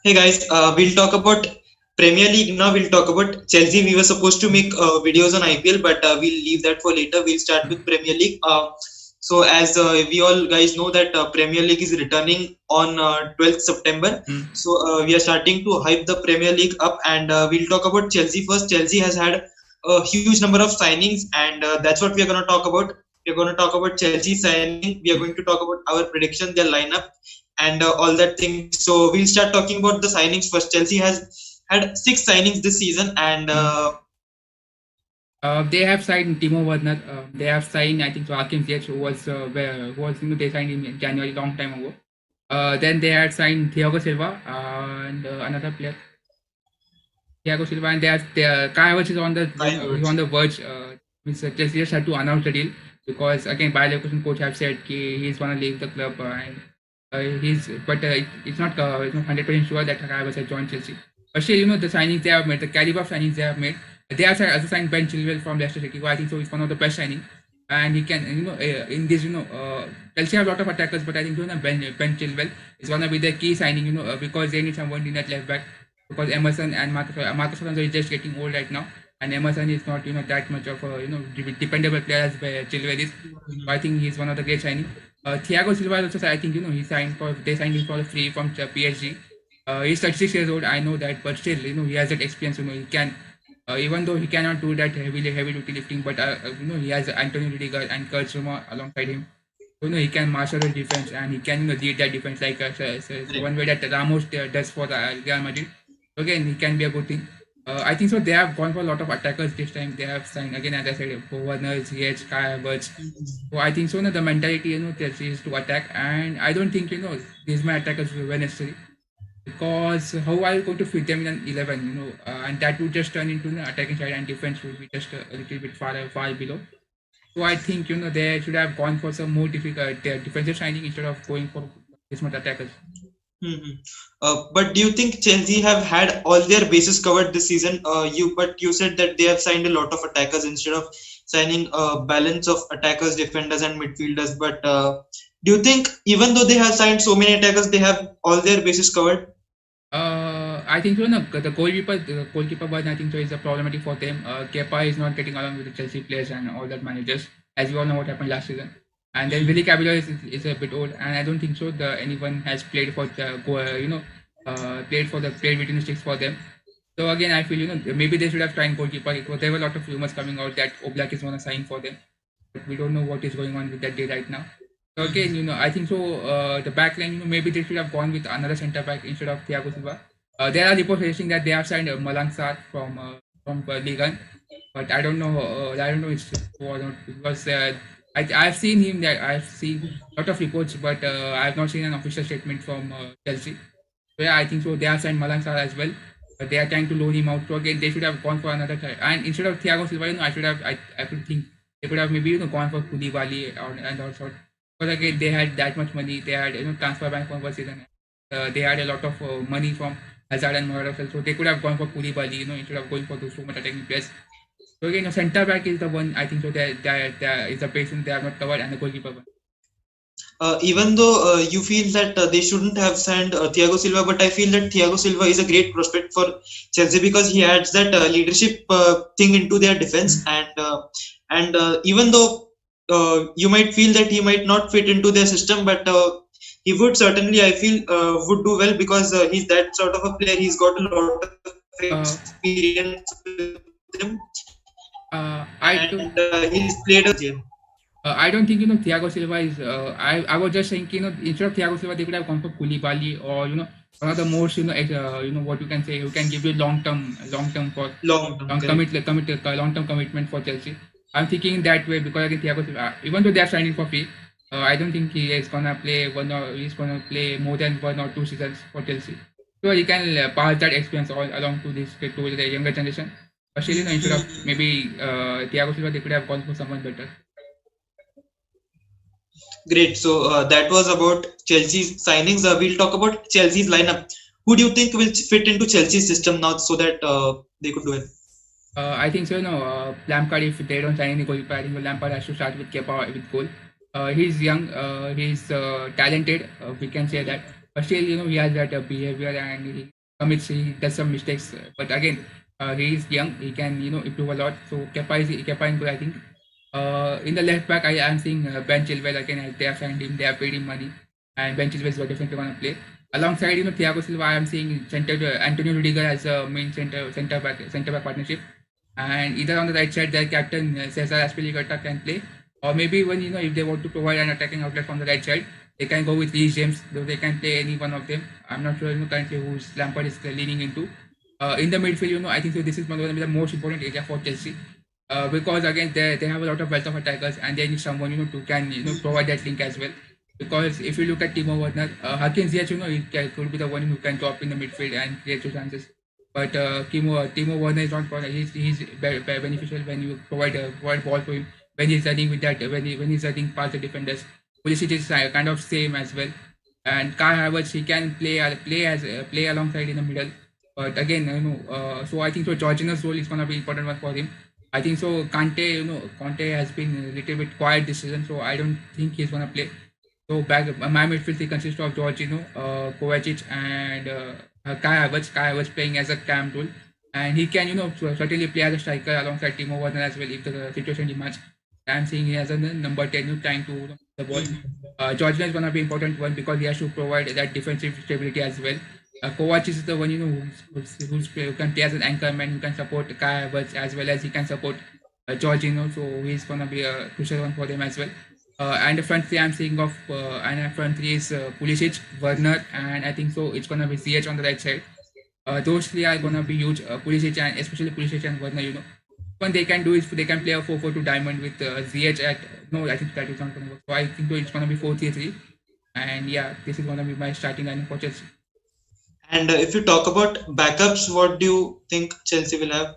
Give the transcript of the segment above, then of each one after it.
Hey guys, we'll talk about Premier League now. We'll talk about Chelsea. We were supposed to make videos on IPL, but we'll leave that for later. We'll start with Premier League. So as we all guys know that Premier League is returning on 12th September. So we are starting to hype the Premier League up, and we'll talk about Chelsea first. Chelsea has had a huge number of signings, and that's what we are going to talk about. We're going to talk about Chelsea signing. We are going to talk about our prediction, their lineup, and all that thing. So we'll start talking about the signings first. Chelsea has had 6 signings this season, and They have signed Timo Werner. They have signed, I think, so Hakim Ziyech, who was they signed in January, long time ago. Then they had signed Thiago Silva and another player, Thiago Silva, and Kai Havertz is on the Kai he's Havertz. on the verge. Means Chelsea just had to announce the deal because again, Bayer Leverkusen coach have said he's gonna leave the club and it's not 100% sure that Kai Havertz has joined Chelsea. But still, the signings they have made, the caliber of signings they have made. They have also signed Ben Chilwell from Leicester City, who I think so is one of the best signing. And he can, in this, Chelsea have a lot of attackers, but I think Ben Chilwell is gonna be the key signing, because they need someone in that left back because Emerson and Marcus Alonso is just getting old right now, and Emerson is not that much of a dependable player as Chilwell is. So I think he's one of the great signing. Thiago Silva is also I think he signed for they signed him for free from PSG. He's 36 years old. I know that, but still he has that experience. He can. Even though he cannot do that heavy duty lifting, but he has Antonio Rudiger and Kurt Zouma alongside him. So, he can marshal the defense and he can lead that defense like one way that Ramos does for the Real Madrid. So again, he can be a good thing. I think so. They have gone for a lot of attackers this time. They have signed again, as I said, Werner, Ziyech, Kai Havertz. So I think so. The mentality, Chelsea is to attack, and I don't think these my attackers were necessary because how are you going to fit them in an 11? And that would just turn into the attacking side, and defense would be just a little bit far below. So I think they should have gone for some more difficult defensive signing instead of going for this much attackers. Mhm. But do you think Chelsea have had all their bases covered this season? But you said that they have signed a lot of attackers instead of signing a balance of attackers, defenders, and midfielders. But do you think even though they have signed so many attackers, they have all their bases covered? I think so. No, the goalkeeper one I think so is a problematic for them. Kepa is not getting along with the Chelsea players and all that managers, as we all know what happened last season. And then Willie Caballero is a bit old, and I don't think so. Anyone has played for played between the sticks for them. So again, I feel maybe they should have tried goalkeeper. There were a lot of rumors coming out that Oblak is going to sign for them, but we don't know what is going on with that day right now. So again, I think so. The back line, maybe they should have gone with another centre back instead of Thiago Silva. There are reports suggesting that they have signed Malang Sarr from Ligue 1, but I don't know. I don't know it's true or not because I've seen him. That I've seen a lot of reports, but I have not seen an official statement from Chelsea. So yeah, I think so. They have signed Malang Sarr as well, but they are trying to loan him out. So again, they should have gone for another try. And instead of Thiago Silva, I could think they could have maybe gone for Koulibaly and also. Because again, they had that much money. They had transfer ban for one season. They had a lot of money from Hazard and Moraes, so they could have gone for Koulibaly, instead of going for those so much attacking players. So again, centre back is the one I think so. That is the patient they have not covered, and the goalkeeper one. Even though you feel that they shouldn't have signed Thiago Silva, but I feel that Thiago Silva is a great prospect for Chelsea because he adds that leadership thing into their defense, and even though you might feel that he might not fit into their system, but he would certainly, I feel, would do well because he's that sort of a player. He's got a lot of Uh, experience with him, and I he's don't. played a good game. I don't think Thiago Silva is. I was just saying instead of Thiago Silva they could have gone for Koulibaly or one of the most what you can say who can give you long term for Long term, long correct. long term commitment for Chelsea. I'm thinking that way because again Thiago Silva, even though they are signing for fee, I don't think he is gonna play he's gonna play more than 1 or 2 seasons for Chelsea. So he can pass that experience all along to the younger generation. But still, instead of maybe Thiago Silva, they could have gone for someone better. Great. So that was about Chelsea's signings. We'll talk about Chelsea's lineup. Who do you think will fit into Chelsea's system now so that they could do it? I think so. Lampard, if they don't sign any goalkeeper, I think Lampard has to start with Kepa with goal. He's young, he's talented, we can say that. but still, he has that behavior and he does some mistakes. But again, he is young. He can, improve a lot. So Kepa is good, I think. In the left back, I am seeing Ben Chilwell again. They have signed him. They have paid him money, and Ben Chilwell is definitely going to play alongside. Thiago Silva. I am seeing center Antonio Rudiger as a main center back partnership, and either on the right side, their captain Cesar Azpilicueta can play, or maybe even if they want to provide an attacking outlet from the right side, they can go with Reece James. Though they can play any one of them. I'm not sure currently who Lampard is leaning into. In the midfield, I think so. This is going to be the most important area for Chelsea. Because again they have a lot of wealth of attackers and they need someone to can provide that link as well. Because if you look at Timo Werner, Hakim Ziyech, could be the one who can drop in the midfield and create two chances. But Timo Werner is not. He's beneficial when you provide ball for him when he's running with that when he's running past the defenders. Pulisic is kind of same as well. And Kai Havertz, he can play alongside in the middle. But again, so I think so. Jorginho's role is gonna be important one for him. I think so. Conte has been a little bit quiet this season, so I don't think he's gonna play. So back my midfield consists of Jorginho, Kovacic, and Kai Havertz. Kai Havertz playing as a cam tool, and he can certainly play as a striker alongside Timo Werner as well if the situation demands. I'm seeing he has a number 10 trying to the ball. Jorginho is gonna be important one because he has to provide that defensive stability as well. Kovac is the one who can play as an anchor man, who can support Kai Havertz as well as he can support Jorginho. So he's gonna be a crucial one for them as well. And the front three I'm seeing of and the front three is Pulisic, Werner, and I think so it's gonna be Ziyech on the right side. Those three are gonna be huge. Pulisic and especially Pulisic and Werner. What they can do is they can play a 4-4-2 diamond with Ziyech at no, I think that is not gonna work. So I think so it's gonna be 4-3-3. And yeah, this is gonna be my starting lineup for Chelsea. And if you talk about backups, what do you think Chelsea will have?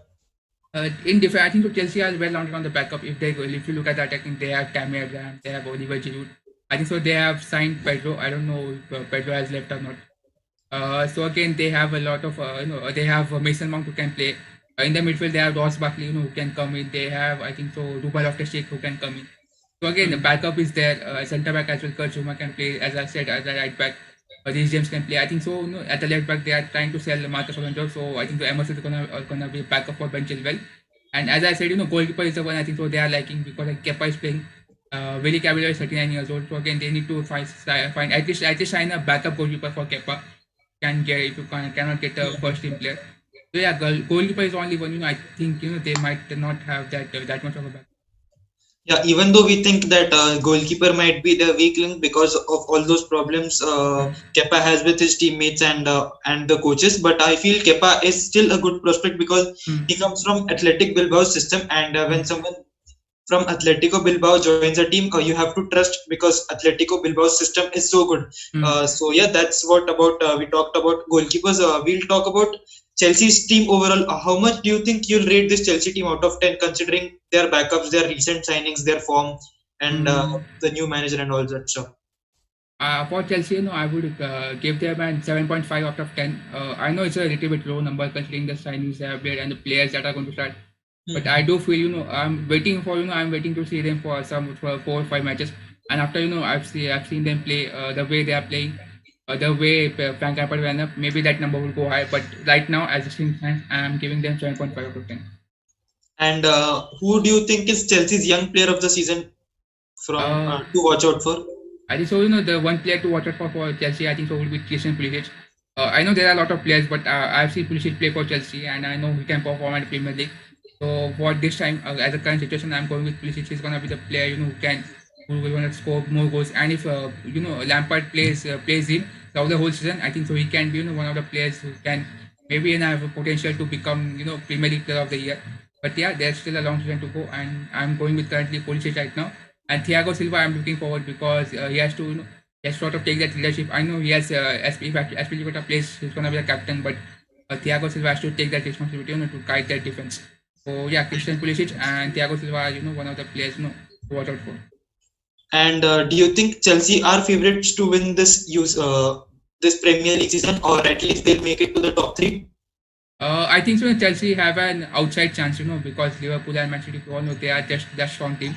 In defense, I think so Chelsea are well rounded on the backup. If you look at the attacking, they have Tammy Abraham, they have Oliver Giroud. I think so. They have signed Pedro. I don't know if Pedro has left or not. So again, they have a lot of they have Mason Mount who can play. In the midfield, they have Ross Barkley, who can come in. They have, I think so, Ruben Loftus-Cheek who can come in. So again, the backup is there. Centre back as well, Kurt Zouma can play, as I said, as a right back. These James can play. I think so. At the left back, they are trying to sell Marcus Alonso. So I think the Emerson is gonna be backup for Ben Chilwell. And as I said, goalkeeper is the one I think so they are liking because Kepa is playing. Willy Caballero is 39 years old. So again, they need to find at least sign a backup goalkeeper for Kepa. If you cannot get a first team player. So yeah, goalkeeper is only one. I think they might not have that much of a back. Yeah, even though we think that goalkeeper might be the weak link because of all those problems Kepa has with his teammates and the coaches, but I feel Kepa is still a good prospect because he comes from Athletic Bilbao's system, and when someone from Atletico Bilbao joins a team, you have to trust because Atletico Bilbao's system is so good. So yeah, that's what about we talked about goalkeepers. We'll talk about Chelsea's team overall. How much do you think you'll rate this Chelsea team out of 10, considering their backups, their recent signings, their form, and the new manager and all that stuff? For Chelsea, I would give them a 7.5 out of 10. I know it's a little bit low number considering the signings they have made and the players that are going to start. But I do feel, I'm waiting to see them for 4 or 5 matches. And after, I've seen them play the way they are playing, the way Frank Lampard went up, maybe that number will go high. But right now, as a team fan, I'm giving them 7.5 out of 10. And who do you think is Chelsea's young player of the season to watch out for? I think so, the one player to watch out for Chelsea, I think so, will be Christian Pulisic. I know there are a lot of players, but I've seen Pulisic play for Chelsea, and I know he can perform at the Premier League. So for this time, as a current situation, I'm going with Pulisic. He's gonna be the player who will gonna score more goals. And if Lampard plays him throughout the whole season, I think so he can be one of the players who can maybe have a potential to become Premier League Player of the Year. But yeah, there's still a long season to go, and I'm going with currently Pulisic right now. And Thiago Silva, I'm looking forward because he has to sort of take that leadership. I know he has if Aspilicueta plays, he's gonna be the captain, but Thiago Silva has to take that responsibility to guide that defense. So yeah, Christian Pulisic and Thiago Silva are one of the players to watch out for. And do you think Chelsea are favourites to win this Premier League season, or at least they'll make it to the top 3? I think so. Chelsea have an outside chance, because Liverpool and Manchester City, all know they are just that strong team.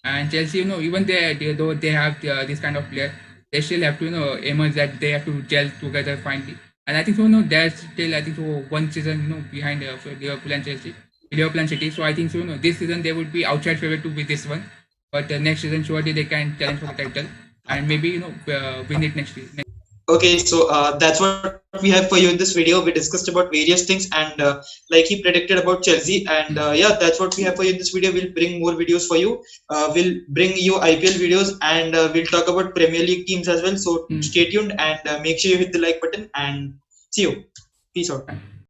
And Chelsea, even though they have this kind of player, they still have to emerge, that they have to gel together finally. And I think so. There's still, I think so, one season behind for Liverpool and Chelsea, Liverpool and City. So I think so. This season they would be outside favorite to with this one, but next season surely they can challenge for the title and maybe win it next season. Okay, so that's what we have for you in this video. We discussed about various things, and like he predicted about Chelsea, and yeah, that's what we have for you in this video. We'll bring more videos for you. We'll bring you IPL videos, and we'll talk about Premier League teams as well. So stay tuned and make sure you hit the like button, and see you. Peace out.